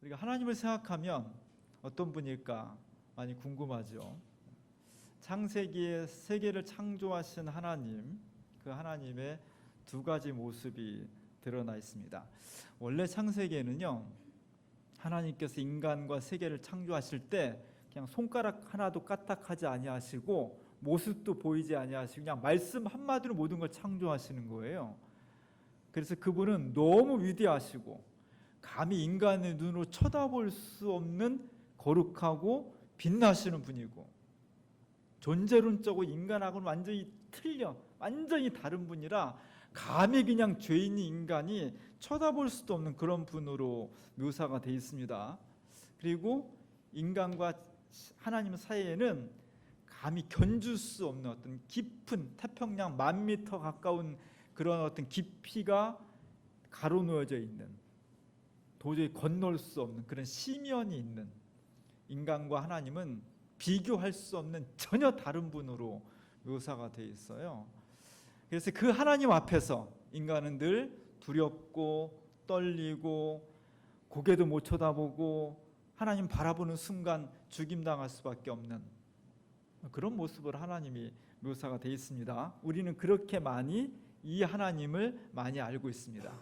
우리가 하나님을 생각하면 어떤 분일까 많이 궁금하죠. 창세기에 세계를 창조하신 하나님, 그 하나님의 두 가지 모습이 드러나 있습니다. 원래 창세기에는요, 하나님께서 인간과 세계를 창조하실 때 그냥 손가락 하나도 까딱하지 아니하시고 모습도 보이지 아니하시고 그냥 말씀 한마디로 모든 걸 창조하시는 거예요. 그래서 그분은 너무 위대하시고 감히 인간의 눈으로 쳐다볼 수 없는 거룩하고 빛나시는 분이고, 존재론적으로 인간하고는 완전히 틀려, 완전히 다른 분이라 감히 그냥 죄인인 인간이 쳐다볼 수도 없는 그런 분으로 묘사가 되어 있습니다. 그리고 인간과 하나님 사이에는 감히 견줄 수 없는 어떤 깊은 태평양 10,000m 가까운 그런 어떤 깊이가 가로놓여져 있는, 도저히 건널 수 없는 그런 심연이 있는, 인간과 하나님은 비교할 수 없는 전혀 다른 분으로 묘사가 되어 있어요. 그래서 그 하나님 앞에서 인간은 늘 두렵고 떨리고 고개도 못 쳐다보고 하나님 바라보는 순간 죽임당할 수밖에 없는 그런 모습으로 하나님이 묘사가 되어 있습니다. 우리는 그렇게 많이 이 하나님을 많이 알고 있습니다.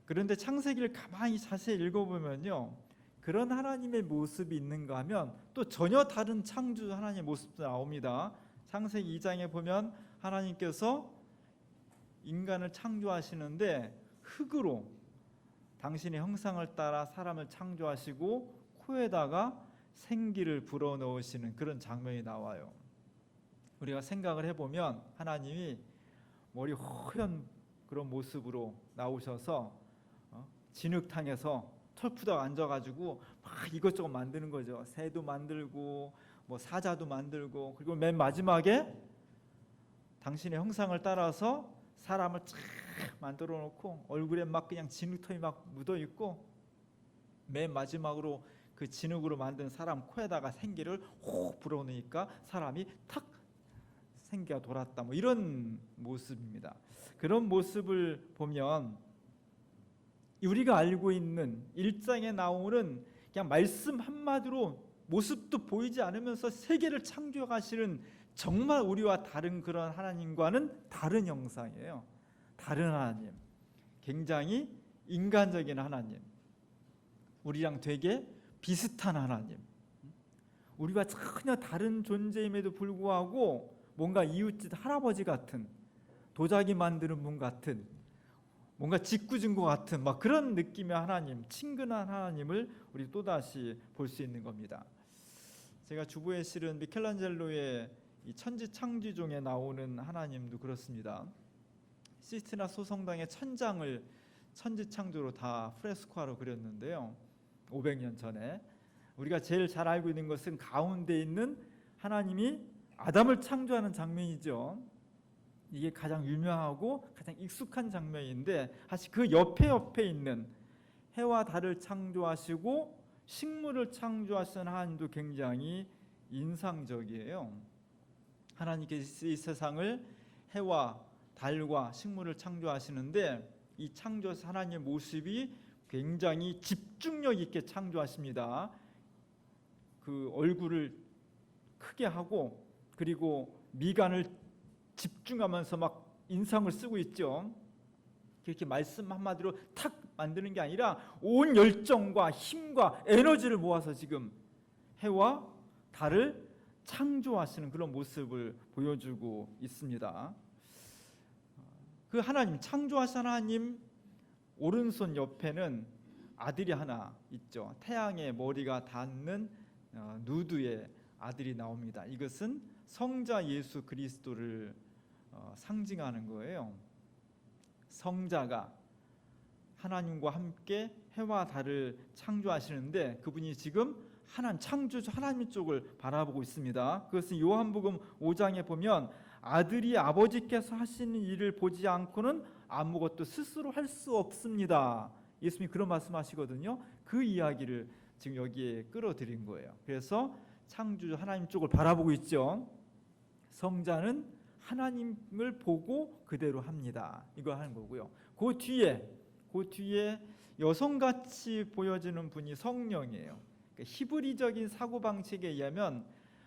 그런데 창세기를 가만히 자세히 읽어보면요, 그런 하나님의 모습이 있는가 하면 또 전혀 다른 창조 하나님의 모습도 나옵니다. 창세기 2장에 보면 하나님께서 인간을 창조하시는데 흙으로 당신의 형상을 따라 사람을 창조하시고 코에다가 생기를 불어넣으시는 그런 장면이 나와요. 우리가 생각을 해보면 하나님이 머리 허연 그런 모습으로 나오셔서 진흙탕에서 털푸덕 앉아가지고 막 이것저것 만드는 거죠. 새도 만들고 뭐 사자도 만들고, 그리고 맨 마지막에 당신의 형상을 따라서 사람을 쫙 만들어 놓고 얼굴에 막 그냥 진흙털이 막 묻어 있고, 맨 마지막으로 그 진흙으로 만든 사람 코에다가 생기를 혹 불어넣으니까 사람이 탁 생기가 돌았다, 뭐 이런 모습입니다. 그런 모습을 보면 우리가 알고 있는 1장에 나오는 그냥 말씀 한마디로 모습도 보이지 않으면서 세계를 창조하시는 정말 우리와 다른 그런 하나님과는 다른 형상이에요. 다른 하나님, 굉장히 인간적인 하나님, 우리랑 되게 비슷한 하나님, 우리와 전혀 다른 존재임에도 불구하고 뭔가 이웃집 할아버지 같은, 도자기 만드는 분 같은, 뭔가 짓궂은 것 같은 막 그런 느낌의 하나님, 친근한 하나님을 우리 또다시 볼 수 있는 겁니다. 제가 주보에 실은 미켈란젤로의 이 천지창조종에 나오는 하나님도 그렇습니다. 시스티나 소성당의 천장을 천지창조로 다 프레스코화로 그렸는데요, 500년 전에. 우리가 제일 잘 알고 있는 것은 가운데 있는 하나님이 아담을 창조하는 장면이죠. 이게 가장 유명하고 가장 익숙한 장면인데, 사실 그 옆에 있는 해와 달을 창조하시고 식물을 창조하시는 하나님도 굉장히 인상적이에요. 하나님께서 이 세상을 해와 달과 식물을 창조하시는데, 이 창조 하나님의 모습이 굉장히 집중력 있게 창조하십니다. 그 얼굴을 크게 하고, 그리고 미간을 집중하면서 막 인상을 쓰고 있죠. 그렇게 말씀 한마디로 탁 만드는 게 아니라 온 열정과 힘과 에너지를 모아서 지금 해와 달을 창조하시는 그런 모습을 보여주고 있습니다. 그 하나님, 창조하신 하나님 오른손 옆에는 아들이 하나 있죠. 태양의 머리가 닿는 누드의 아들이 나옵니다. 이것은 성자 예수 그리스도를 상징하는 거예요. 성자가 하나님과 함께 해와 달을 창조하시는데 그분이 지금 창조주 하나님 쪽을 바라보고 있습니다. 그것은 요한복음 5장에 보면 아들이 아버지께서 하시는 일을 보지 않고는 아무것도 스스로 할 수 없습니다. 예수님이 그런 말씀하시거든요. 그 이야기를 지금 여기에 끌어들인 거예요. 그래서 창조주 하나님 쪽을 바라보고 있죠. 성자는 하나님을 보고 그대로 합니다. 이거 하는 거고요. 그 뒤에 여성같이 보여지는 분이 성령이에요. 그러니까 히브리적인 사고방식에 의하면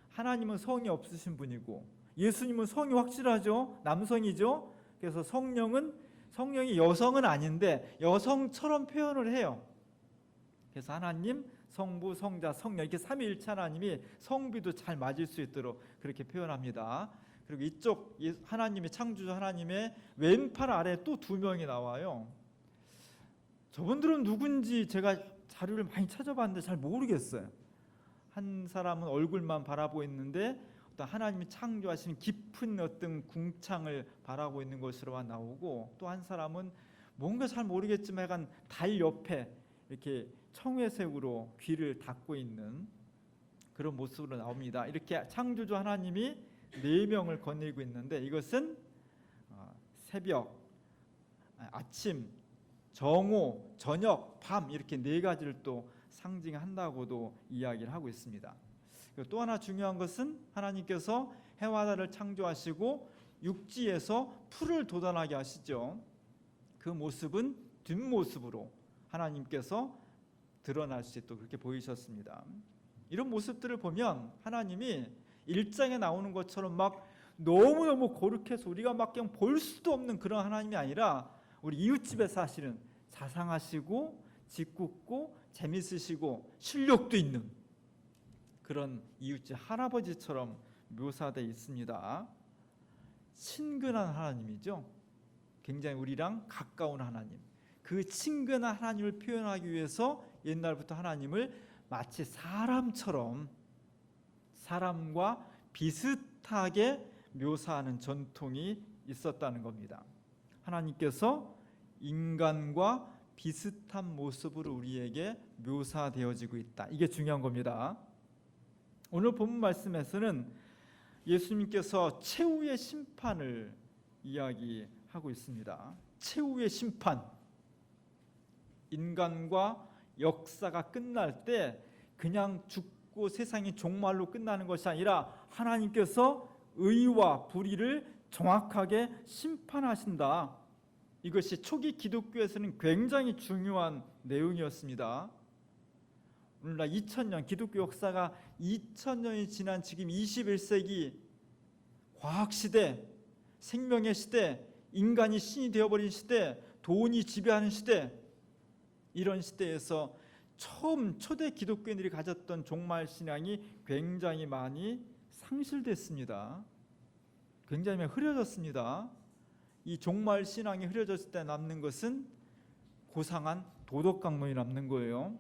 하나님은 성이 없으신 분이고 예수님은 성이 확실하죠. 남성이죠. 그래서 성령이 여성은 아닌데 여성처럼 표현을 해요. 그래서 하나님, 성부, 성자, 성령 이렇게 삼위일체 하나님이 성비도 잘 맞을 수 있도록 그렇게 표현합니다. 그리고 이쪽 하나님의 창조주 하나님의 왼팔 아래 또 두 명이 나와요. 저분들은 누군지 제가 자료를 많이 찾아봤는데 잘 모르겠어요. 한 사람은 얼굴만 바라보고 있는데 어떤 하나님이 창조하신 깊은 어떤 궁창을 바라보고 있는 것으로만 나오고, 또 한 사람은 뭔가 잘 모르겠지만 약간 달 옆에 이렇게 청회색으로 귀를 닫고 있는 그런 모습으로 나옵니다. 이렇게 창조주 하나님이 네 명을 거느리고 있는데 이것은 새벽, 아침, 정오, 저녁, 밤 이렇게 네 가지를 또 상징한다고도 이야기를 하고 있습니다. 또 하나 중요한 것은 하나님께서 해와 달을 창조하시고 육지에서 풀을 돋아나게 하시죠. 그 모습은 뒷모습으로 하나님께서 드러날 수 있도록 그렇게 보이셨습니다. 이런 모습들을 보면 하나님이 1장에 나오는 것처럼 막 너무너무 거룩해서 우리가 막 그냥 볼 수도 없는 그런 하나님이 아니라 우리 이웃집에 사시는 자상하시고 짓궂고 재밌으시고 실력도 있는 그런 이웃집 할아버지처럼 묘사되어 있습니다. 친근한 하나님이죠. 굉장히 우리랑 가까운 하나님. 그 친근한 하나님을 표현하기 위해서 옛날부터 하나님을 마치 사람처럼, 사람과 비슷하게 묘사하는 전통이 있었다는 겁니다. 하나님께서 인간과 비슷한 모습으로 우리에게 묘사되어지고 있다. 이게 중요한 겁니다. 오늘 본문 말씀에서는 예수님께서 최후의 심판을 이야기하고 있습니다. 최후의 심판. 인간과 역사가 끝날 때 그냥 죽고 세상이 종말로 끝나는 것이 아니라 하나님께서 의와 불의를 정확하게 심판하신다. 이것이 초기 기독교에서는 굉장히 중요한 내용이었습니다. 오늘날 2000년 기독교 역사가 2000년이 지난 지금 21세기 과학시대, 생명의 시대, 인간이 신이 되어버린 시대, 돈이 지배하는 시대, 이런 시대에서 처음 초대 기독교인들이 가졌던 종말 신앙이 굉장히 많이 상실됐습니다. 굉장히 많이 흐려졌습니다. 이 종말 신앙이 흐려졌을 때 남는 것은 고상한 도덕 강론이 남는 거예요.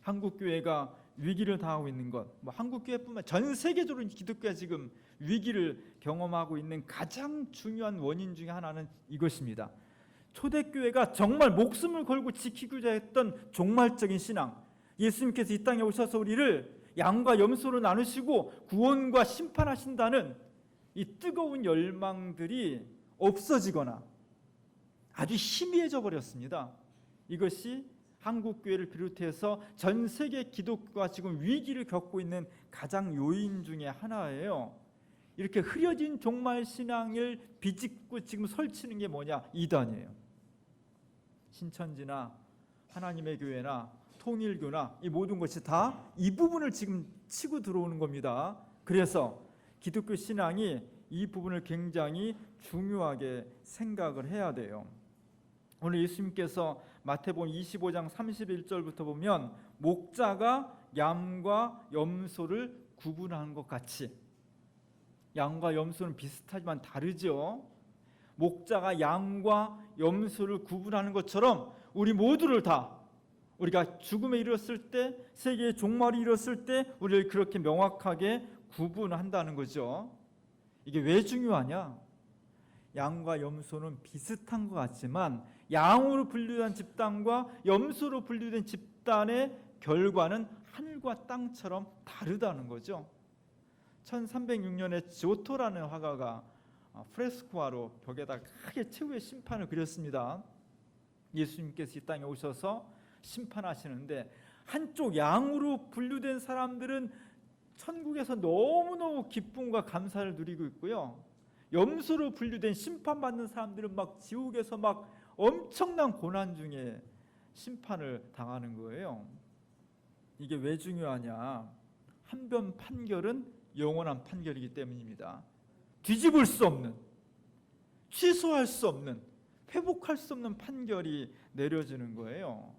한국 교회가 위기를 당하고 있는 것, 한국 교회뿐만 전 세계적으로 기독교가 지금 위기를 경험하고 있는 가장 중요한 원인 중에 하나는 이것입니다. 초대교회가 정말 목숨을 걸고 지키고자 했던 종말적인 신앙, 예수님께서 이 땅에 오셔서 우리를 양과 염소로 나누시고 구원과 심판하신다는 이 뜨거운 열망들이 없어지거나 아주 희미해져 버렸습니다. 이것이 한국교회를 비롯해서 전 세계 기독교가 지금 위기를 겪고 있는 가장 요인 중에 하나예요. 이렇게 흐려진 종말신앙을 비집고 지금 설치는 게 뭐냐? 이단이에요. 신천지나 하나님의 교회나 통일교나 이 모든 것이 다 이 부분을 지금 치고 들어오는 겁니다. 그래서 기독교 신앙이 이 부분을 굉장히 중요하게 생각을 해야 돼요. 오늘 예수님께서 마태복음 25장 31절부터 보면 목자가 양과 염소를 구분하는 것 같이, 양과 염소는 비슷하지만 다르죠. 목자가 양과 염소를 구분하는 것처럼 우리 모두를 다, 우리가 죽음에 이르렀을 때, 세계의 종말이 이르렀을 때 우리를 그렇게 명확하게 구분한다는 거죠. 이게 왜 중요하냐? 양과 염소는 비슷한 것 같지만 양으로 분류된 집단과 염소로 분류된 집단의 결과는 하늘과 땅처럼 다르다는 거죠. 1306년에 지오토라는 화가가 프레스코화로 벽에다 크게 최후의 심판을 그렸습니다. 예수님께서 이 땅에 오셔서 심판하시는데 한쪽 양으로 분류된 사람들은 천국에서 너무너무 기쁨과 감사를 누리고 있고요, 염소로 분류된 심판받는 사람들은 막 지옥에서 막 엄청난 고난 중에 심판을 당하는 거예요. 이게 왜 중요하냐? 한 번 판결은 영원한 판결이기 때문입니다. 뒤집을 수 없는, 취소할 수 없는, 회복할 수 없는 판결이 내려지는 거예요.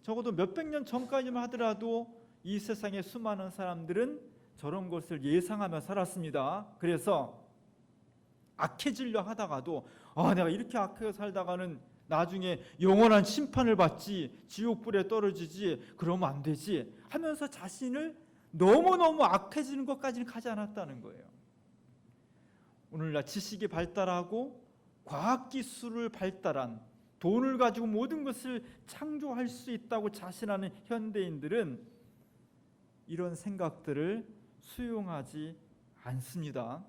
적어도 몇백 년 전까지만 하더라도 이 세상의 수많은 사람들은 저런 것을 예상하며 살았습니다. 그래서 악해지려 하다가도 내가 이렇게 악하게 살다가는 나중에 영원한 심판을 받지, 지옥불에 떨어지지, 그러면 안 되지 하면서 자신을 너무너무 악해지는 것까지는 가지 않았다는 거예요. 오늘날 지식이 발달하고 과학기술을 발달한, 돈을 가지고 모든 것을 창조할 수 있다고 자신하는 현대인들은 이런 생각들을 수용하지 않습니다.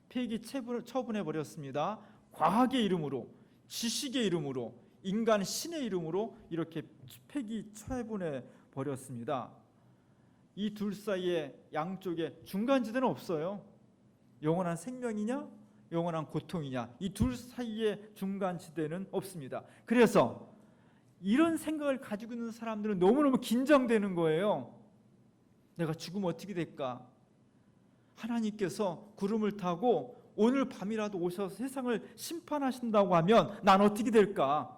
폐기 처분해 버렸습니다. 과학의 이름으로, 지식의 이름으로, 인간 신의 이름으로 이렇게 폐기 처분해 버렸습니다. 이 둘 사이에 양쪽에 중간지대는 없어요. 영원한 생명이냐, 영원한 고통이냐, 이 둘 사이에 중간지대는 없습니다. 그래서 이런 생각을 가지고 있는 사람들은 너무너무 긴장되는 거예요. 내가 죽으면 어떻게 될까? 하나님께서 구름을 타고 오늘 밤이라도 오셔서 세상을 심판하신다고 하면 난 어떻게 될까?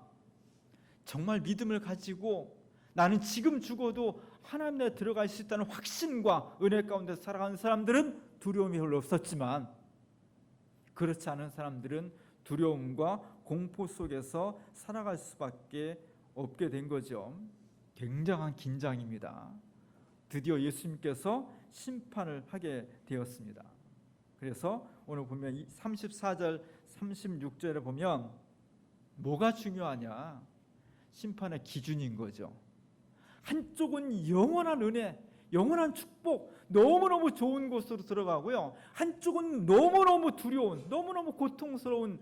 정말 믿음을 가지고 나는 지금 죽어도 하나님 나라에 들어갈 수 있다는 확신과 은혜 가운데 살아가는 사람들은 두려움이 별로 없었지만, 그렇지 않은 사람들은 두려움과 공포 속에서 살아갈 수밖에 없게 된 거죠. 굉장한 긴장입니다. 드디어 예수님께서 심판을 하게 되었습니다. 그래서 오늘 보면 34절 36절에 보면 뭐가 중요하냐? 심판의 기준인 거죠. 한쪽은 영원한 은혜, 영원한 축복, 너무너무 좋은 곳으로 들어가고요, 한쪽은 너무너무 두려운, 너무너무 고통스러운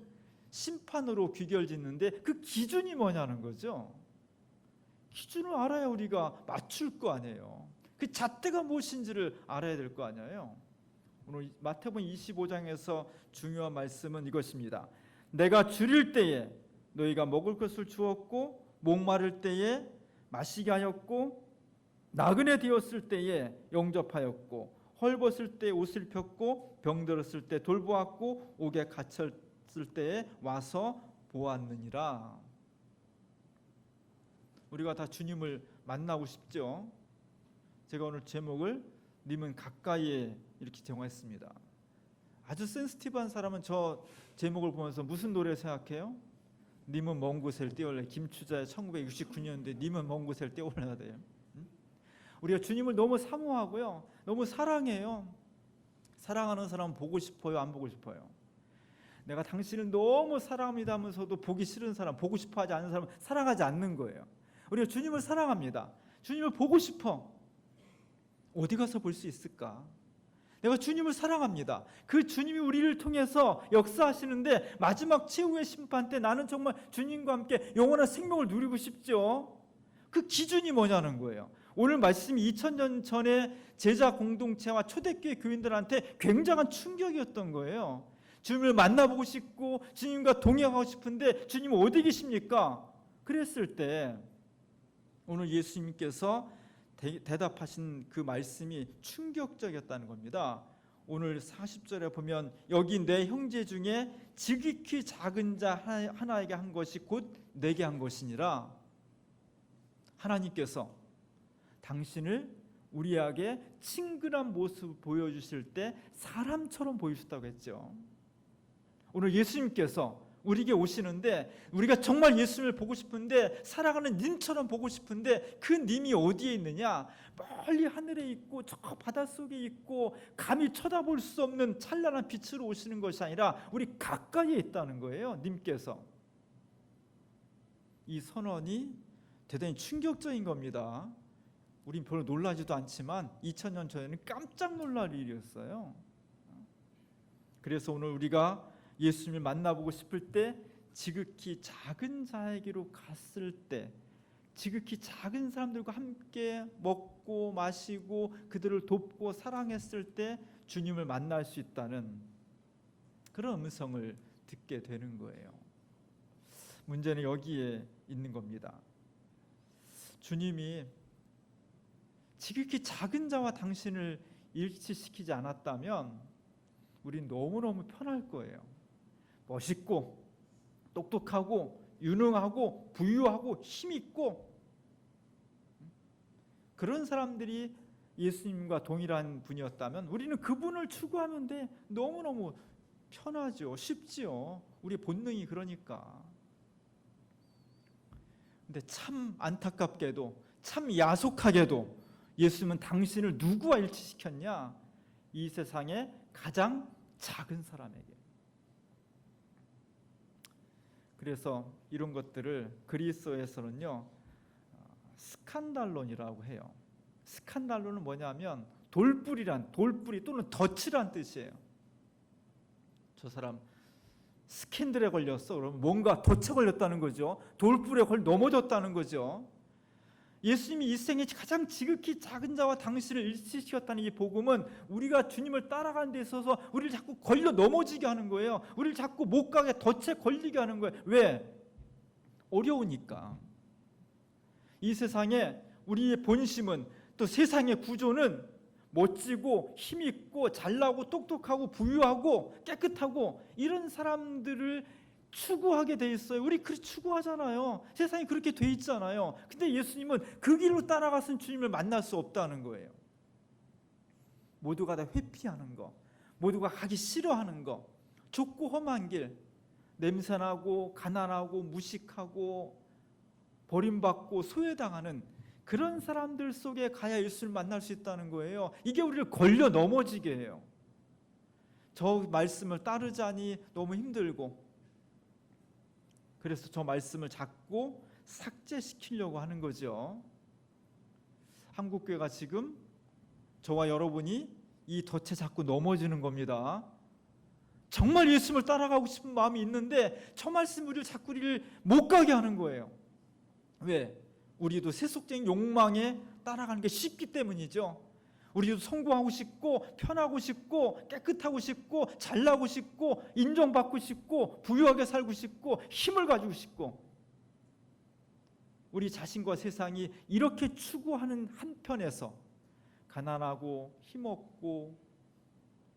심판으로 귀결짓는데 그 기준이 뭐냐는 거죠. 기준을 알아야 우리가 맞출 거 아니에요. 그 잣대가 무엇인지를 알아야 될 거 아니에요. 오늘 마태복음 25장에서 중요한 말씀은 이것입니다. 내가 줄일 때에 너희가 먹을 것을 주었고, 목마를 때에 마시게 하였고, 나그네 되었을 때에 영접하였고, 헐벗을 때 옷을 폈고, 병들었을 때 돌보았고, 옥에 갇혔을 때에 와서 보았느니라. 우리가 다 주님을 만나고 싶죠. 제가 오늘 제목을 님은 가까이에 이렇게 정했습니다. 아주 센시티브한 사람은 저 제목을 보면서 무슨 노래 생각해요? 님은 먼 곳을 뛰어올래. 김추자의 1969년도에 님은 먼 곳을 뛰어올라야 돼요. 우리가 주님을 너무 사모하고요, 너무 사랑해요. 사랑하는 사람은 보고 싶어요, 안 보고 싶어요? 내가 당신을 너무 사랑합니다 하면서도 보기 싫은 사람, 보고 싶어하지 않는 사람은 사랑하지 않는 거예요. 우리가 주님을 사랑합니다. 주님을 보고 싶어. 어디 가서 볼 수 있을까? 내가 주님을 사랑합니다. 그 주님이 우리를 통해서 역사하시는데 마지막 최후의 심판 때 나는 정말 주님과 함께 영원한 생명을 누리고 싶죠. 그 기준이 뭐냐는 거예요. 오늘 말씀이 2000년 전에 제자 공동체와 초대교회 교인들한테 굉장한 충격이었던 거예요. 주님을 만나보고 싶고 주님과 동행하고 싶은데 주님 어디 계십니까? 그랬을 때 오늘 예수님께서 대답하신 그 말씀이 충격적이었다는 겁니다. 오늘 40절에 보면 여기 내 형제 중에 지극히 작은 자 하나에게 한 것이 곧 내게 한 것이니라. 하나님께서 당신을 우리에게 친근한 모습을 보여주실 때 사람처럼 보이셨다고 했죠. 오늘 예수님께서 우리에게 오시는데 우리가 정말 예수님을 보고 싶은데, 살아가는 님처럼 보고 싶은데 그 님이 어디에 있느냐? 멀리 하늘에 있고 저 바닷속에 있고 감히 쳐다볼 수 없는 찬란한 빛으로 오시는 것이 아니라 우리 가까이에 있다는 거예요. 님께서. 이 선언이 대단히 충격적인 겁니다. 우린 별로 놀라지도 않지만 2000년 전에는 깜짝 놀랄 일이었어요. 그래서 오늘 우리가 예수님을 만나보고 싶을 때, 지극히 작은 자에게로 갔을 때, 지극히 작은 사람들과 함께 먹고 마시고 그들을 돕고 사랑했을 때 주님을 만날 수 있다는 그런 음성을 듣게 되는 거예요. 문제는 여기에 있는 겁니다. 주님이 지극히 작은 자와 당신을 일치시키지 않았다면 우린 너무너무 편할 거예요. 멋있고 똑똑하고 유능하고 부유하고 힘있고 그런 사람들이 예수님과 동일한 분이었다면 우리는 그분을 추구하면 돼. 너무너무 편하죠. 쉽지요. 우리 본능이 그러니까. 근데 참 안타깝게도 참 야속하게도 예수님은 당신을 누구와 일치시켰냐? 이 세상의 가장 작은 사람에게. 그래서 이런 것들을 그리스어에서는요 스칸달론이라고 해요. 스칸달론은 뭐냐면 돌뿌리 또는 덫이란 뜻이에요. 저 사람 스캔들에 걸렸어. 그러면 뭔가 덫에 걸렸다는 거죠. 돌불에 넘어졌다는 거죠. 예수님이 이 생에 가장 지극히 작은 자와 당신을 일치시켰다는 이 복음은 우리가 주님을 따라가는 데 있어서 우리를 자꾸 걸려 넘어지게 하는 거예요. 우리를 자꾸 못 가게 덫에 걸리게 하는 거예요. 왜? 어려우니까. 이 세상에 우리의 본심은 또 세상의 구조는 멋지고 힘있고 잘나고 똑똑하고 부유하고 깨끗하고 이런 사람들을 추구하게 돼 있어요. 우리 그렇게 추구하잖아요. 세상이 그렇게 돼 있잖아요. 근데 예수님은 그 길로 따라가서 주님을 만날 수 없다는 거예요. 모두가 다 회피하는 거, 모두가 가기 싫어하는 거, 좁고 험한 길, 냄새나고 가난하고 무식하고 버림받고 소외당하는 그런 사람들 속에 가야 예수를 만날 수 있다는 거예요. 이게 우리를 걸려 넘어지게 해요. 저 말씀을 따르자니 너무 힘들고 그래서 저 말씀을 자꾸 삭제시키려고 하는 거죠. 한국교회가 지금 저와 여러분이 이 덫에 자꾸 넘어지는 겁니다. 정말 예수님을 따라가고 싶은 마음이 있는데 저 말씀 우리를 자꾸 우리를 못 가게 하는 거예요. 왜? 우리도 세속적인 욕망에 따라가는 게 쉽기 때문이죠. 우리도 성공하고 싶고 편하고 싶고 깨끗하고 싶고 잘나고 싶고 인정받고 싶고 부유하게 살고 싶고 힘을 가지고 싶고 우리 자신과 세상이 이렇게 추구하는 한편에서 가난하고 힘없고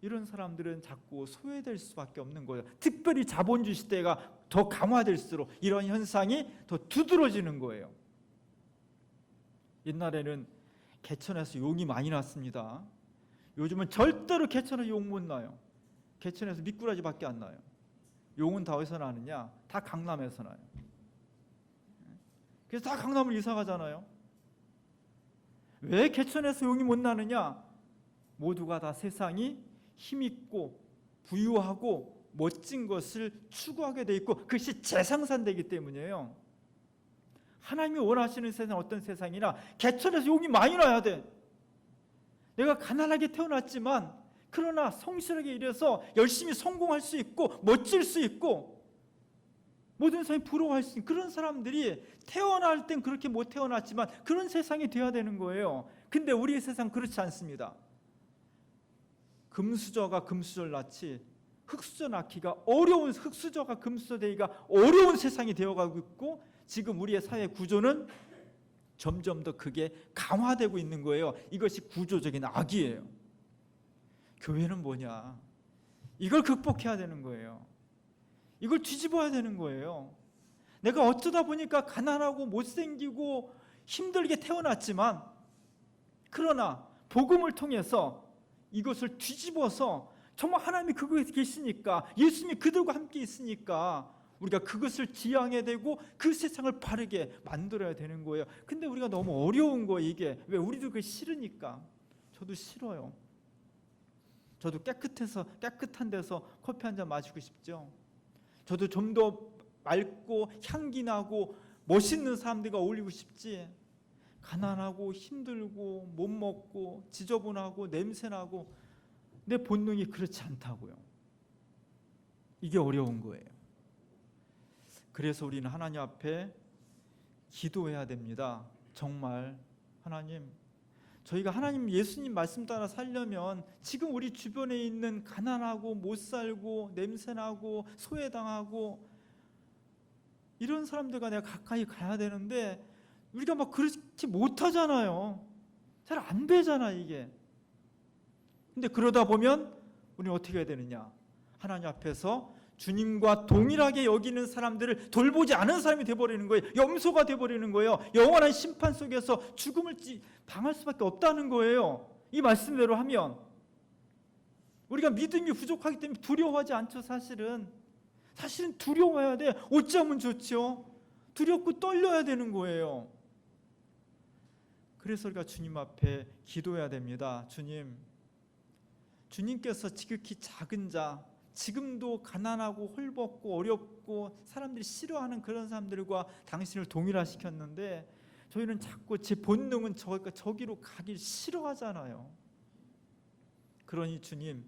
이런 사람들은 자꾸 소외될 수밖에 없는 거예요. 특별히 자본주의 시대가 더 강화될수록 이런 현상이 더 두드러지는 거예요. 옛날에는 개천에서 용이 많이 났습니다. 요즘은 절대로 개천에서 용 못 나요. 개천에서 미꾸라지밖에 안 나요. 용은 다 어디서 나느냐? 다 강남에서 나요. 그래서 다 강남으로 이사 가잖아요. 왜 개천에서 용이 못 나느냐? 모두가 다 세상이 힘있고 부유하고 멋진 것을 추구하게 돼 있고 그것이 재생산되기 때문이에요. 하나님이 원하시는 세상은 어떤 세상이나 개천에서 용이 많이 나야 돼. 내가 가난하게 태어났지만 그러나 성실하게 일해서 열심히 성공할 수 있고 멋질 수 있고 모든 사람이 부러워할 수 있는 그런 사람들이 태어날 땐 그렇게 못 태어났지만 그런 세상이 돼야 되는 거예요. 근데 우리의 세상 그렇지 않습니다. 금수저가 금수저를 낳지 흙수저 낳기가 어려운, 흙수저가 금수저 되기가 어려운 세상이 되어가고 있고 지금 우리의 사회 구조는 점점 더 그게 강화되고 있는 거예요. 이것이 구조적인 악이에요. 교회는 뭐냐? 이걸 극복해야 되는 거예요. 이걸 뒤집어야 되는 거예요. 내가 어쩌다 보니까 가난하고 못생기고 힘들게 태어났지만 그러나 복음을 통해서 이것을 뒤집어서 정말 하나님이 그곳에 계시니까 예수님이 그들과 함께 있으니까 우리가 그것을 지향해야 되고 그 세상을 바르게 만들어야 되는 거예요. 근데 우리가 너무 어려운 거예요. 이게 왜? 우리도 그게 싫으니까. 저도 싫어요. 저도 깨끗한 데서 커피 한 잔 마시고 싶죠. 저도 좀 더 맑고 향기 나고 멋있는 사람들과 어울리고 싶지. 가난하고 힘들고 못 먹고 지저분하고 냄새나고 내 본능이 그렇지 않다고요. 이게 어려운 거예요. 그래서 우리는 하나님 앞에 기도해야 됩니다. 정말 하나님, 저희가 하나님 예수님 말씀 따라 살려면 지금 우리 주변에 있는 가난하고 못 살고 냄새나고 소외당하고 이런 사람들과 내가 가까이 가야 되는데 우리가 막 그렇게 못하잖아요. 잘 안 되잖아 이게. 근데 그러다 보면 우리는 어떻게 해야 되느냐? 하나님 앞에서 주님과 동일하게 여기는 사람들을 돌보지 않은 사람이 되어버리는 거예요. 염소가 되어버리는 거예요. 영원한 심판 속에서 죽음을 당할 수밖에 없다는 거예요. 이 말씀대로 하면 우리가 믿음이 부족하기 때문에 두려워하지 않죠. 사실은 두려워해야 돼. 어찌하면 좋죠? 두렵고 떨려야 되는 거예요. 그래서 우리가 주님 앞에 기도해야 됩니다. 주님께서 지극히 작은 자, 지금도 가난하고 홀벗고 어렵고 사람들이 싫어하는 그런 사람들과 당신을 동일화시켰는데 저희는 자꾸 제 본능은 저기로 가길 싫어하잖아요. 그러니 주님,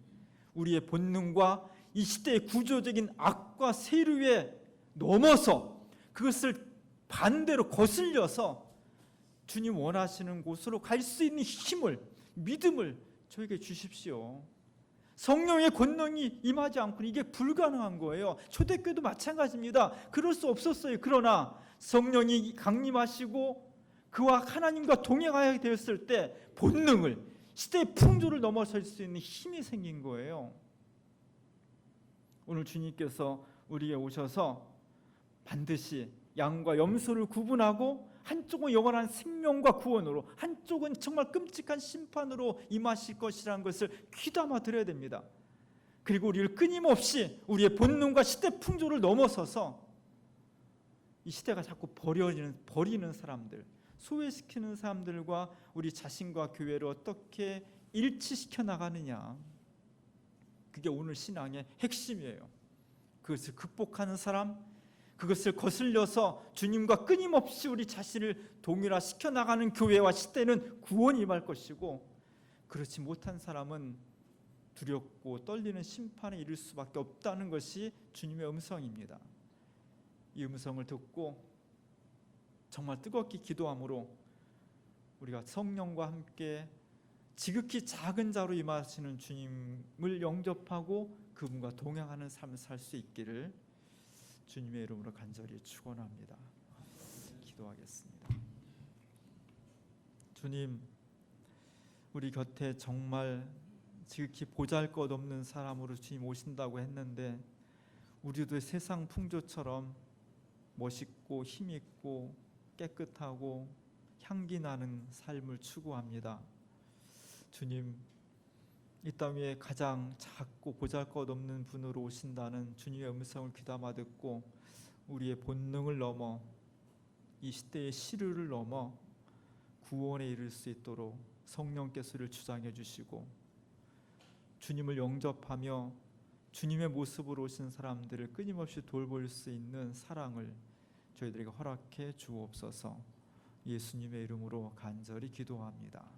우리의 본능과 이 시대의 구조적인 악과 세류에 넘어서 그것을 반대로 거슬려서 주님 원하시는 곳으로 갈 수 있는 힘을, 믿음을 저에게 주십시오. 성령의 권능이 임하지 않고는 이게 불가능한 거예요. 초대교회도 마찬가지입니다. 그럴 수 없었어요. 그러나 성령이 강림하시고 그와 하나님과 동행하게 되었을 때 본능을, 시대의 풍조를 넘어설 수 있는 힘이 생긴 거예요. 오늘 주님께서 우리에게 오셔서 반드시 양과 염소를 구분하고 한쪽은 영원한 생명과 구원으로, 한쪽은 정말 끔찍한 심판으로 임하실 것이라는 것을 귀담아 들어야 됩니다. 그리고 우리를 끊임없이 우리의 본능과 시대 풍조를 넘어서서 이 시대가 자꾸 버리는 사람들, 소외시키는 사람들과 우리 자신과 교회를 어떻게 일치시켜 나가느냐, 그게 오늘 신앙의 핵심이에요. 그것을 극복하는 사람, 그것을 거슬려서 주님과 끊임없이 우리 자신을 동일화시켜 나가는 교회와 시대는 구원이 임할 것이고, 그렇지 못한 사람은 두렵고 떨리는 심판에 이를 수밖에 없다는 것이 주님의 음성입니다. 이 음성을 듣고 정말 뜨겁게 기도함으로 우리가 성령과 함께 지극히 작은 자로 임하시는 주님을 영접하고 그분과 동행하는 삶을 살 수 있기를 주님의 이름으로 간절히 축원합니다. 기도하겠습니다. 주님, 우리 곁에 정말 지극히 보잘것없는 사람으로 주님 오신다고 했는데 우리도 세상 풍조처럼 멋있고 힘있고 깨끗하고 향기 나는 삶을 추구합니다. 주님, 이 땅 위에 가장 작고 보잘것없는 분으로 오신다는 주님의 음성을 귀담아 듣고 우리의 본능을 넘어 이 시대의 시류를 넘어 구원에 이를 수 있도록 성령께서 우리를 주장해 주시고 주님을 영접하며 주님의 모습으로 오신 사람들을 끊임없이 돌볼 수 있는 사랑을 저희들에게 허락해 주옵소서. 예수님의 이름으로 간절히 기도합니다.